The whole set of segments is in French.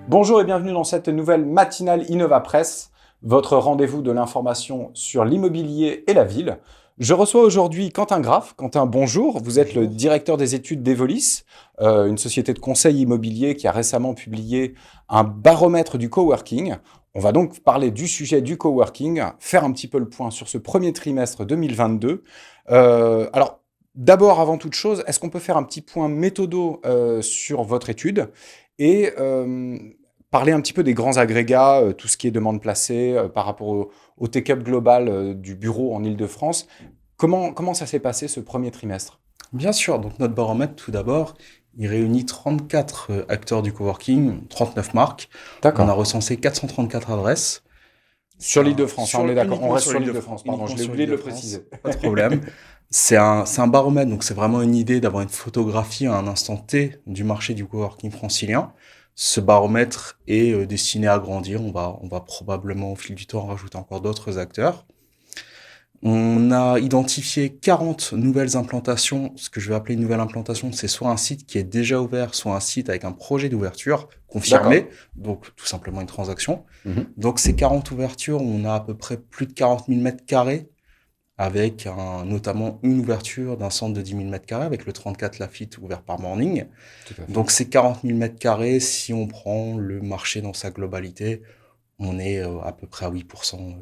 Bonjour et bienvenue dans cette nouvelle matinale Innova Press, votre rendez-vous de l'information sur l'immobilier et la ville. Je reçois aujourd'hui Quentin Graff. Quentin, bonjour. Vous êtes le Bonjour. directeur des études d'Evolis, une société de conseil immobilier qui a récemment publié un baromètre du coworking. On va donc parler du sujet du coworking, faire un petit peu le point sur ce premier trimestre 2022. Alors, d'abord, avant toute chose, est-ce qu'on peut faire un petit point méthodo sur votre étude et parler un petit peu des grands agrégats, tout ce qui est demande placée par rapport au take-up global du bureau en Île-de-France. Comment ça s'est passé ce premier trimestre? Bien sûr, donc notre baromètre, tout d'abord, il réunit 34 acteurs du coworking, 39 marques. On a D'accord. recensé 434 adresses. Sur l'Île-de-France, hein, on est d'accord. On Uniquement reste sur sur l'Île-de-France. l'Île-de-France, pardon, Uniquement je l'ai sur oublié de le l'Île-de-France, préciser. pas de problème. C'est un baromètre, donc c'est vraiment une idée d'avoir une photographie à un instant T du marché du coworking francilien. Ce baromètre est destiné à grandir. On va probablement, au fil du temps, rajouter encore d'autres acteurs. On a identifié 40 nouvelles implantations. Ce que je vais appeler une nouvelle implantation, c'est soit un site qui est déjà ouvert, soit un site avec un projet d'ouverture confirmé, D'accord. donc tout simplement une transaction. Mhm. Donc ces 40 ouvertures, on a à peu près plus de 40 000 mètres carrés, avec notamment une ouverture d'un centre de 10 000 mètres carrés, avec le 34 Laffitte ouvert par Morning. Tout à fait. Donc ces 40 000 mètres carrés, si on prend le marché dans sa globalité, on est à peu près à 8%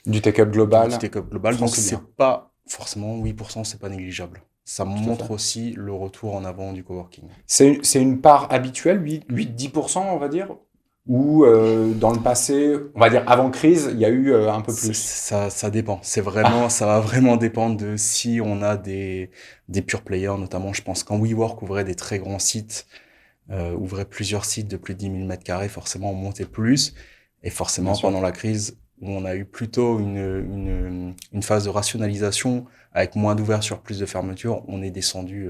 Du take-up du global take-up global. Donc francilien. c'est pas forcément 8%, c'est pas négligeable. Ça Tout à fait. montre aussi le retour en avant du coworking. C'est une part habituelle, 8-10%, on va dire? Ou dans le passé, on va dire avant crise, il y a eu un peu plus? Ça dépend. Ah, Ça va vraiment dépendre de si on a des pure players, notamment. Je pense quand WeWork ouvrait des très grands sites, ouvrait plusieurs sites de plus de 10 000 mètres carrés, forcément on montait plus. Et bien forcément, sûr. pendant la crise, où on a eu plutôt une phase de rationalisation avec moins d'ouverture, plus de fermeture, on est descendu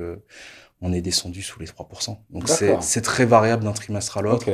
sous les 3%. Donc D'accord. c'est très variable d'un trimestre à Ok. l'autre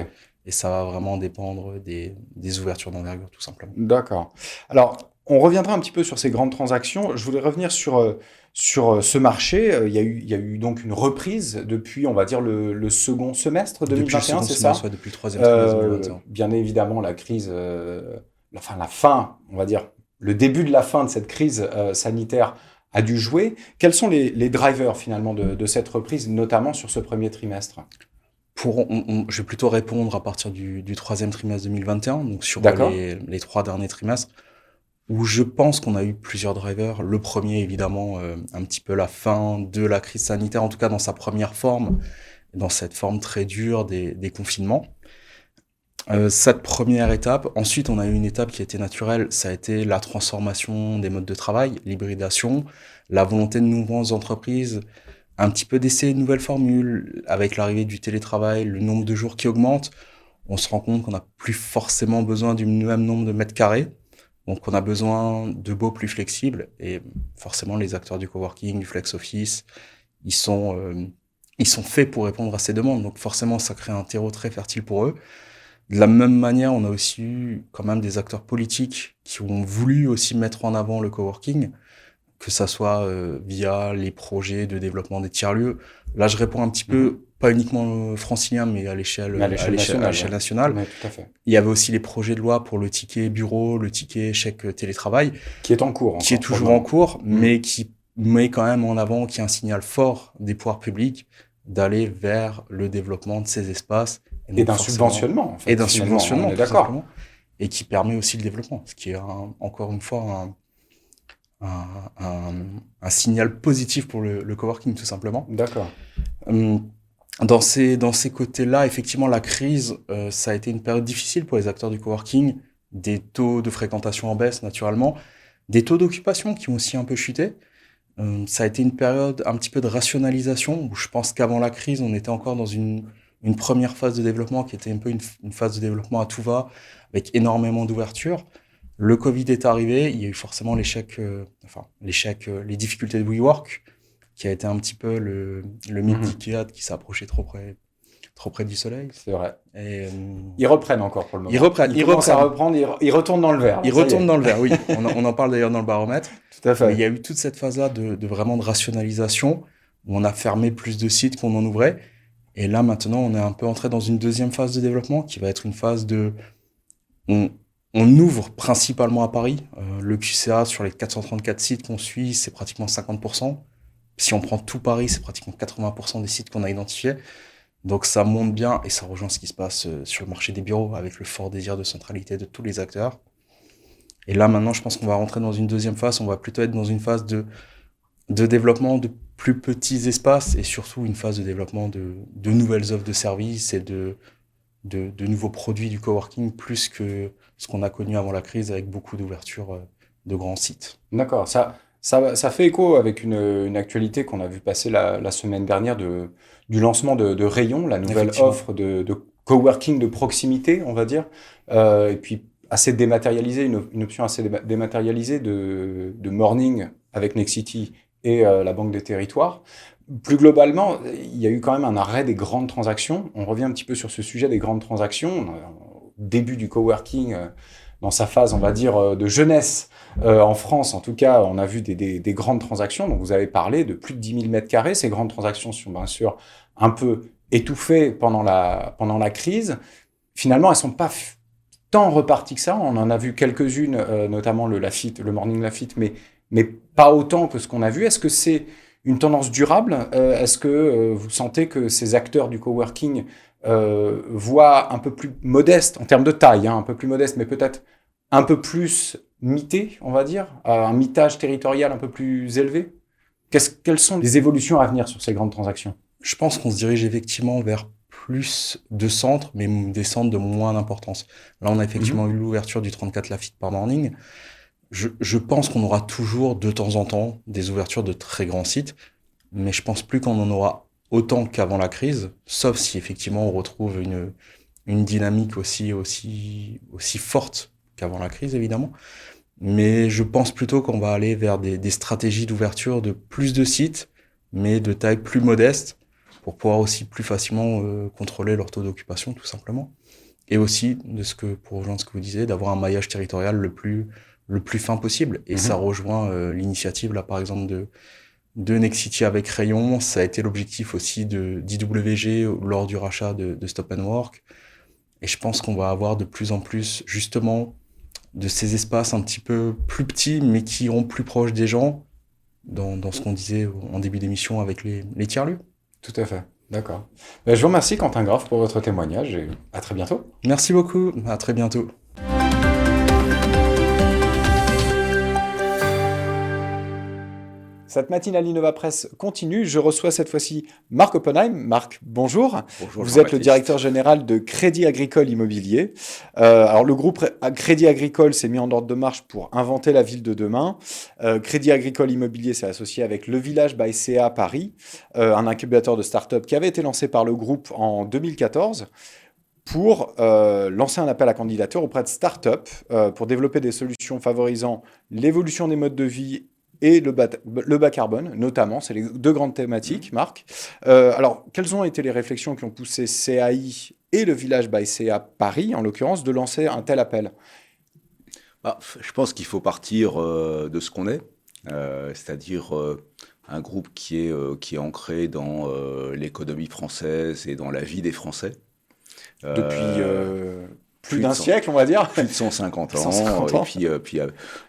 et ça va vraiment dépendre des ouvertures d'envergure, tout simplement. D'accord. Alors, on reviendra un petit peu sur ces grandes transactions. Je voulais revenir sur ce marché. Il y a eu donc une reprise depuis, on va dire, le second semestre Depuis le 2021, second c'est ça? semestre, soit depuis le troisième trimestre 2021. Bien évidemment, la crise, la fin, on va dire, le début de la fin de cette crise sanitaire a dû jouer. Quels sont les drivers finalement de cette reprise, notamment sur ce premier trimestre? Je vais plutôt répondre à partir du troisième trimestre 2021, donc sur D'accord? les 3 derniers trimestres, où je pense qu'on a eu plusieurs drivers. Le premier, évidemment, un petit peu la fin de la crise sanitaire, en tout cas dans sa première forme, dans cette forme très dure des confinements. Cette première étape. Ensuite, on a eu une étape qui a été naturelle, ça a été la transformation des modes de travail, l'hybridation, la volonté de nouvelles entreprises, un petit peu d'essayer de nouvelles formules. Avec l'arrivée du télétravail, le nombre de jours qui augmente, on se rend compte qu'on n'a plus forcément besoin du même nombre de mètres carrés. Donc, on a besoin de baux plus flexibles. Et forcément, les acteurs du coworking, du flex office, ils sont, euh, ils sont faits pour répondre à ces demandes. Donc, forcément, ça crée un terreau très fertile pour eux. De la même manière, on a aussi eu quand même des acteurs politiques qui ont voulu aussi mettre en avant le coworking, que ça soit via les projets de développement des tiers-lieux. Là, je réponds un petit Mhm. peu, pas uniquement francilien, mais Mais à l'échelle à nationale, ouais. l'échelle nationale. Oui, tout à fait. Il y avait aussi les projets de loi pour le ticket bureau, le ticket chèque télétravail, Qui est en cours qui est encore pour le toujours en moment. cours, Mhm. mais qui met quand même en avant, qui est un signal fort des pouvoirs publics d'aller vers le développement de ces espaces, et Et donc d'un forcément, subventionnement, en et fait, d'un finalement, hein, on subventionnement, est tout d'accord. simplement, et qui permet aussi le développement, ce qui est encore une fois un signal positif pour le coworking, tout simplement. D'accord. Hum, dans ces côtés-là, effectivement, la crise, ça a été une période difficile pour les acteurs du coworking, des taux de fréquentation en baisse, naturellement, des taux d'occupation qui ont aussi un peu chuté. Ça a été une période un petit peu de rationalisation, où je pense qu'avant la crise, on était encore dans une première phase de développement qui était un peu une phase de développement à tout va, avec énormément d'ouverture. Le Covid est arrivé, il y a eu forcément les difficultés de WeWork, qui a été un petit peu le mythe Mhm. d'IKEA qui s'est approché trop près du soleil. C'est vrai. Et Ils reprennent encore pour le ils moment. reprennent, Ils ils commencent à reprennent. reprendre, ils retournent dans le vert, là, Ils ça y retournent est. dans le vert, oui. On en parle d'ailleurs dans le baromètre. Tout à Mais il y fait. a eu toute cette phase-là de vraiment de rationalisation, où on a fermé plus de sites qu'on en ouvrait. Et là, maintenant, on est un peu entré dans une deuxième phase de développement qui va être une phase de... On, on ouvre principalement à Paris. Le QCA, sur les 434 sites qu'on suit, c'est pratiquement 50%. Si on prend tout Paris, c'est pratiquement 80% des sites qu'on a identifiés. Donc ça monte bien et ça rejoint ce qui se passe sur le marché des bureaux avec le fort désir de centralité de tous les acteurs. Et là, maintenant, je pense qu'on va rentrer dans une deuxième phase. On va plutôt être dans une phase de développement de plus petits espaces et surtout une phase de développement de nouvelles offres de services et de nouveaux produits du coworking plus que ce qu'on a connu avant la crise avec beaucoup d'ouvertures de grands sites. D'accord, ça fait écho avec une actualité qu'on a vu passer la semaine dernière du lancement de Rayon, la nouvelle Effectivement. offre de coworking de proximité, on va dire, et puis assez dématérialisée, une option assez dématérialisée de Morning avec Nexity et la Banque des Territoires. Plus globalement, il y a eu quand même un arrêt des grandes transactions. On revient un petit peu sur ce sujet des grandes transactions. Au début du coworking, dans sa phase, on va dire, de jeunesse, en France, en tout cas, on a vu des grandes transactions. Donc, vous avez parlé de plus de 10 000 mètres carrés. Ces grandes transactions sont bien sûr un peu étouffées pendant la crise. Finalement, elles sont pas tant reparties que ça. On en a vu quelques-unes, notamment le Lafite, le Morning Lafite, mais pas autant que ce qu'on a vu. Est-ce que c'est une tendance durable? Est-ce que vous sentez que ces acteurs du coworking voient un peu plus modeste en termes de taille, hein, un peu plus modeste, mais peut-être un peu plus mité, on va dire, un mitage territorial un peu plus élevé? Quelles sont les évolutions à venir sur ces grandes transactions? Je pense qu'on se dirige effectivement vers plus de centres, mais des centres de moins d'importance. Là, on a effectivement Mhm. eu l'ouverture du 34 Lafite par Morning. Je pense qu'on aura toujours de temps en temps des ouvertures de très grands sites, mais je pense plus qu'on en aura autant qu'avant la crise, sauf si effectivement on retrouve une dynamique aussi forte qu'avant la crise, évidemment. Mais je pense plutôt qu'on va aller vers des stratégies d'ouverture de plus de sites, mais de taille plus modeste, pour pouvoir aussi plus facilement contrôler leur taux d'occupation, tout simplement. Et aussi, pour rejoindre ce que vous disiez, d'avoir un maillage territorial le plus fin possible. Et ça Mhm. rejoint l'initiative, là, par exemple, de Nexity avec Rayon. Ça a été l'objectif aussi d'IWG lors du rachat de Stop and Work. Et je pense qu'on va avoir de plus en plus, justement, de ces espaces un petit peu plus petits, mais qui iront plus proches des gens, dans ce qu'on disait en début d'émission avec les tiers-lieux. Tout à fait. D'accord. Ben, je vous remercie, Quentin Graff, pour votre témoignage et à très bientôt. Merci beaucoup, à très bientôt. Cette matinale Innova Presse continue. Je reçois cette fois-ci Marc Oppenheim. Marc, bonjour. Bonjour Vous êtes le directeur Jean-Baptiste. général de Crédit Agricole Immobilier. Alors, le groupe Crédit Agricole s'est mis en ordre de marche pour inventer la ville de demain. Crédit Agricole Immobilier s'est associé avec Le Village by CA Paris, un incubateur de start-up qui avait été lancé par le groupe en 2014 pour lancer un appel à candidature auprès de start-up pour développer des solutions favorisant l'évolution des modes de vie et le bas carbone, notamment. C'est les deux grandes thématiques, Marc. Alors, quelles ont été les réflexions qui ont poussé CAI et le Village by CA Paris, en l'occurrence, de lancer un tel appel? Je pense qu'il faut partir de ce qu'on est, c'est-à-dire un groupe qui est ancré dans l'économie française et dans la vie des Français. Depuis Euh, plus plus de d'un 100 siècle, on va dire. plus de 150 ans, 150 et ans. puis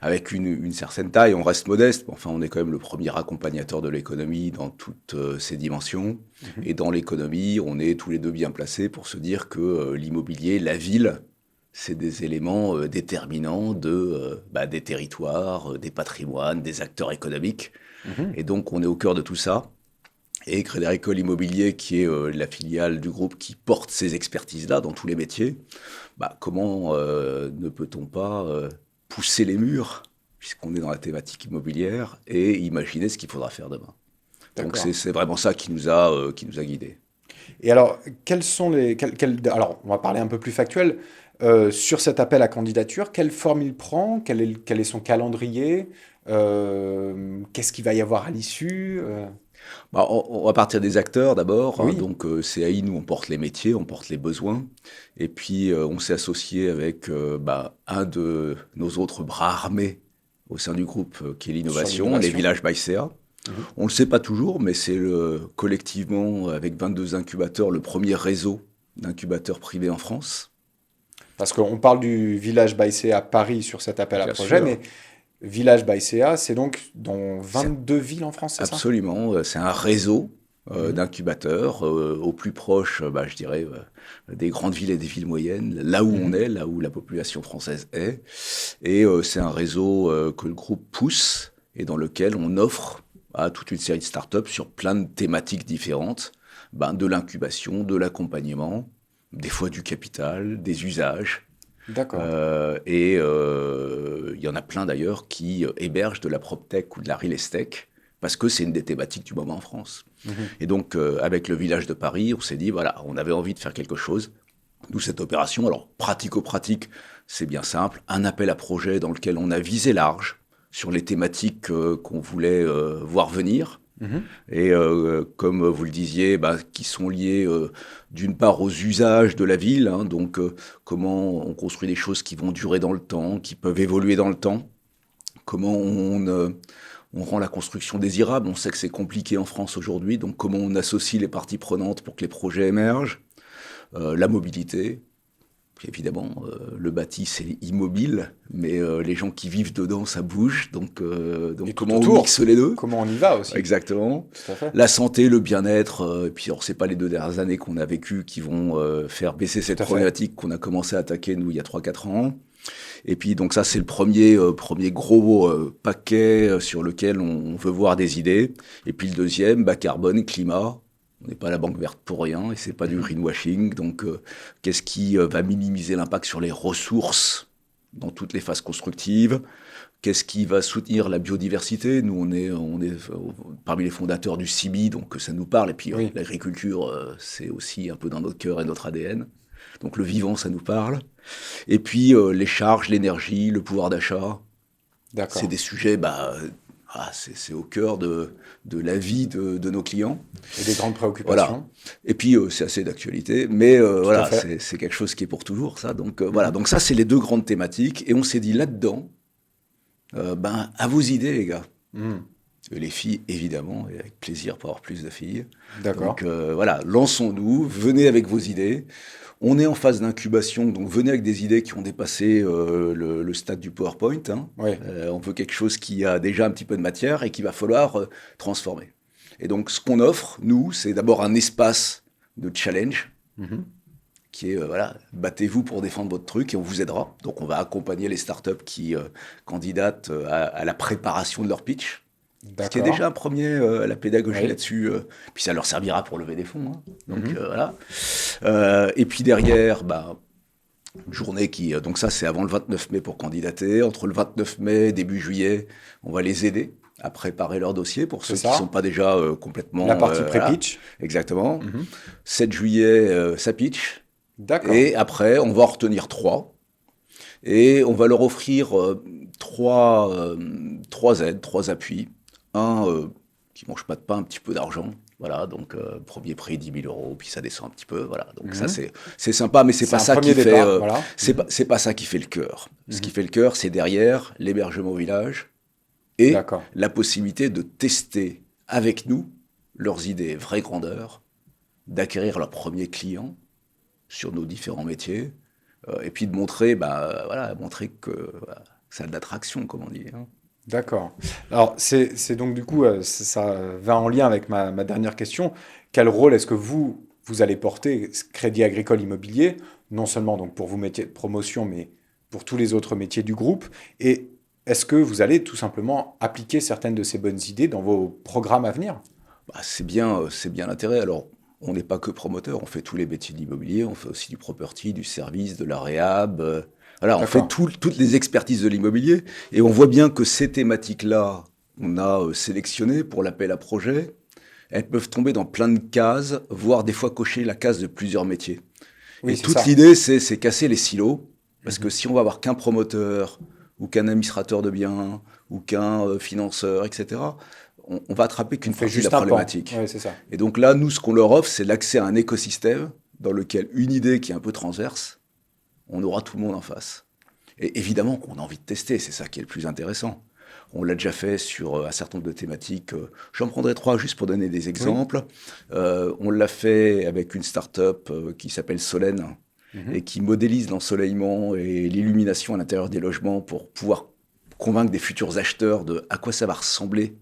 avec une certaine taille, on reste modeste, mais enfin on est quand même le premier accompagnateur de l'économie dans toutes ses dimensions. Mhm. Et dans l'économie, on est tous les deux bien placés pour se dire que l'immobilier, la ville, c'est des éléments déterminants des territoires, des patrimoines, des acteurs économiques. Mhm. Et donc on est au cœur de tout ça. Et Crédit Agricole Immobilier, qui est la filiale du groupe qui porte ces expertises-là dans tous les métiers, comment ne peut-on pas pousser les murs, puisqu'on est dans la thématique immobilière, et imaginer ce qu'il faudra faire demain. Donc D'accord. c'est vraiment ça qui nous a guidés. Et alors, quels sont alors, on va parler un peu plus factuel. Sur cet appel à candidature, quelle forme il prend? Quel est son calendrier? Qu'est-ce qu'il va y avoir à l'issue? On va partir des acteurs d'abord, hein. Oui, Donc CAI, nous, on porte les métiers, on porte les besoins. Et puis, on s'est associé avec un de nos autres bras armés au sein du groupe, qui est sur l'innovation, les l'innovation. villages by CA. On ne le sait pas toujours, mais c'est collectivement, avec 22 incubateurs, le premier réseau d'incubateurs privés en France. Parce qu'on parle du Village by à Paris sur cet appel à Bien projet, sûr. mais Village by CA, c'est donc dans C'est 22 villes en France, c'est ça? absolument, c'est un réseau Mhm. d'incubateurs au plus proche, je dirais, des grandes villes et des villes moyennes, là où on Mhm. est, là où la population française est. Et c'est un réseau que le groupe pousse et dans lequel on offre à toute une série de startups sur plein de thématiques différentes, de l'incubation, de l'accompagnement, des fois du capital, des usages. D'accord. Il y en a plein d'ailleurs qui hébergent de la PropTech ou de la Real Estate parce que c'est une des thématiques du moment en France. Mhm. Et donc, avec le village de Paris, on s'est dit, voilà, on avait envie de faire quelque chose. D'où cette opération. Alors, pratico-pratique, c'est bien simple. Un appel à projet dans lequel on a visé large sur les thématiques qu'on voulait voir venir. Mhm. Et comme vous le disiez, qui sont liés d'une part aux usages de la ville, hein, donc comment on construit des choses qui vont durer dans le temps, qui peuvent évoluer dans le temps, comment on rend la construction désirable. On sait que c'est compliqué en France aujourd'hui, donc comment on associe les parties prenantes pour que les projets émergent, la mobilité. Puis évidemment, le bâti, c'est immobile, mais les gens qui vivent dedans, ça bouge. Donc Et tout comment on autour, mixe les deux? comment on y va aussi. Exactement. Tout à fait. La santé, le bien-être, et puis alors c'est pas les 2 dernières années qu'on a vécues qui vont faire baisser cette Tout à fait. problématique qu'on a commencé à attaquer, nous, il y a 3 4 ans. Et puis donc ça, c'est le premier gros paquet sur lequel on veut voir des idées. Et puis le deuxième, bas carbone, climat. On n'est pas la banque verte pour rien et c'est pas du Mhm. greenwashing. Donc qu'est-ce qui va minimiser l'impact sur les ressources dans toutes les phases constructives? Qu'est-ce qui va soutenir la biodiversité? Nous, on est parmi les fondateurs du CIBI, donc ça nous parle. Et puis, Oui, l'agriculture, c'est aussi un peu dans notre cœur et notre ADN. Donc, le vivant, ça nous parle. Et puis, les charges, l'énergie, le pouvoir d'achat, c'est d'accord. des sujets, c'est au cœur de la vie de nos clients. Et des grandes Voilà. préoccupations. Et puis, c'est assez d'actualité, mais Tout à voilà, fait. c'est quelque chose qui est pour toujours, ça. Donc, voilà. Mhm. Donc, ça, c'est les 2 grandes thématiques. Et on s'est dit là-dedans, à vos idées, les gars. Mhm. Et les filles, évidemment, et avec plaisir pour avoir plus de filles. D'accord. Donc voilà, lançons-nous, venez avec vos idées. On est en phase d'incubation, donc venez avec des idées qui ont dépassé le stade du PowerPoint. Hein. Oui. On veut quelque chose qui a déjà un petit peu de matière et qu'il va falloir transformer. Et donc ce qu'on offre, nous, c'est d'abord un espace de challenge Mhm. qui est, voilà, battez-vous pour défendre votre truc et on vous aidera. Donc on va accompagner les startups qui candidatent à la préparation de leur pitch. Ce qui est déjà D'accord. un premier, la pédagogie Oui. là-dessus, puis ça leur servira pour lever des fonds. Hein. Donc Mhm. voilà. Et puis derrière, une journée qui. Donc ça, c'est avant le 29 mai pour candidater. Entre le 29 mai et début juillet, on va les aider à préparer leur dossier pour C'est ceux qui ne ça. sont pas déjà La complètement. partie Voilà, pré-pitch. exactement. Mhm. 7 juillet, ça pitch. D'accord. Et après, on va en retenir 3. Et on va leur offrir 3 aides, 3 appuis. Un qui mange pas de pain, un petit peu d'argent. Voilà, donc premier prix 10 000 euros, puis ça descend un petit peu. Voilà, donc ça Mhm. c'est sympa, mais c'est C'est pas un ça premier qui fait. départ, voilà. C'est pas ça qui fait le cœur. Ce qui Mhm. fait le cœur, c'est derrière l'hébergement au village et D'accord. la possibilité de tester avec nous leurs idées vraie grandeur, d'acquérir leurs premiers clients sur nos différents métiers, et puis de montrer, montrer que ça a de l'attraction, comme on dit. Hein. D'accord. Alors, c'est donc du coup, ça va en lien avec ma dernière question. Quel rôle est-ce que vous allez porter, Crédit Agricole Immobilier, non seulement donc pour vos métiers de promotion, mais pour tous les autres métiers du groupe? Et est-ce que vous allez tout simplement appliquer certaines de ces bonnes idées dans vos programmes à venir? C'est bien l'intérêt. Alors, on n'est pas que promoteur, on fait tous les métiers de l'immobilier, on fait aussi du property, du service, de la réhab. Voilà, on fait D'accord. toutes les expertises de l'immobilier. Et on voit bien que ces thématiques-là, on a sélectionné pour l'appel à projet, elles peuvent tomber dans plein de cases, voire des fois cocher la case de plusieurs métiers. Oui, Et c'est toute ça. l'idée, c'est casser les silos. Parce que Mhm. si on va avoir qu'un promoteur, ou qu'un administrateur de biens, ou qu'un financeur, etc., on va attraper On qu'une fait partie de la juste un pan. problématique. Oui, c'est ça. Et donc là, nous, ce qu'on leur offre, c'est l'accès à un écosystème dans lequel une idée qui est un peu transverse, on aura tout le monde en face. Et évidemment qu'on a envie de tester, c'est ça qui est le plus intéressant. On l'a déjà fait sur un certain nombre de thématiques. J'en prendrai 3 juste pour donner des exemples. On l'a fait avec une start-up qui s'appelle Solène et qui modélise l'ensoleillement et l'illumination à l'intérieur des logements pour pouvoir convaincre des futurs acheteurs de à quoi ça va ressembler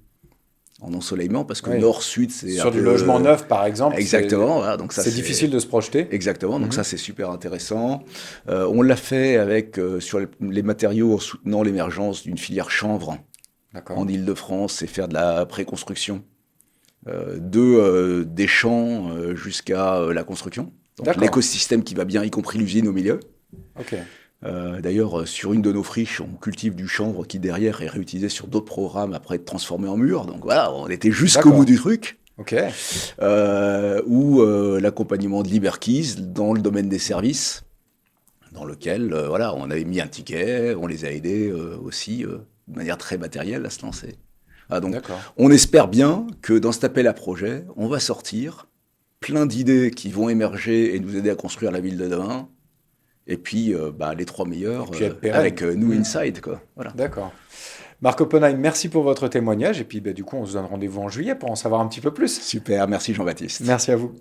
en ensoleillement, parce que nord-sud, c'est sur du logement neuf, par exemple. Exactement. Voilà, donc ça, c'est difficile de se projeter. Exactement. Donc ça, c'est super intéressant. On l'a fait avec sur les matériaux en soutenant l'émergence d'une filière chanvre en Île-de-France et faire de la préconstruction des champs jusqu'à la construction. Donc l'écosystème qui va bien, y compris l'usine au milieu. D'ailleurs, sur une de nos friches, on cultive du chanvre qui derrière est réutilisé sur d'autres programmes après être transformé en mur. Donc voilà, on était jusqu'au bout du truc. Ou l'accompagnement de Liberkeys dans le domaine des services, dans lequel voilà, on avait mis un ticket, on les a aidés aussi de manière très matérielle à se lancer. Donc on espère bien que dans cet appel à projet, on va sortir plein d'idées qui vont émerger et nous aider à construire la ville de demain. Et puis, les 3 meilleurs avec nous inside, quoi. Voilà. D'accord. Marc Oppenheim, merci pour votre témoignage. Et puis, du coup, on se donne rendez-vous en juillet pour en savoir un petit peu plus. Super, merci Jean-Baptiste. Merci à vous.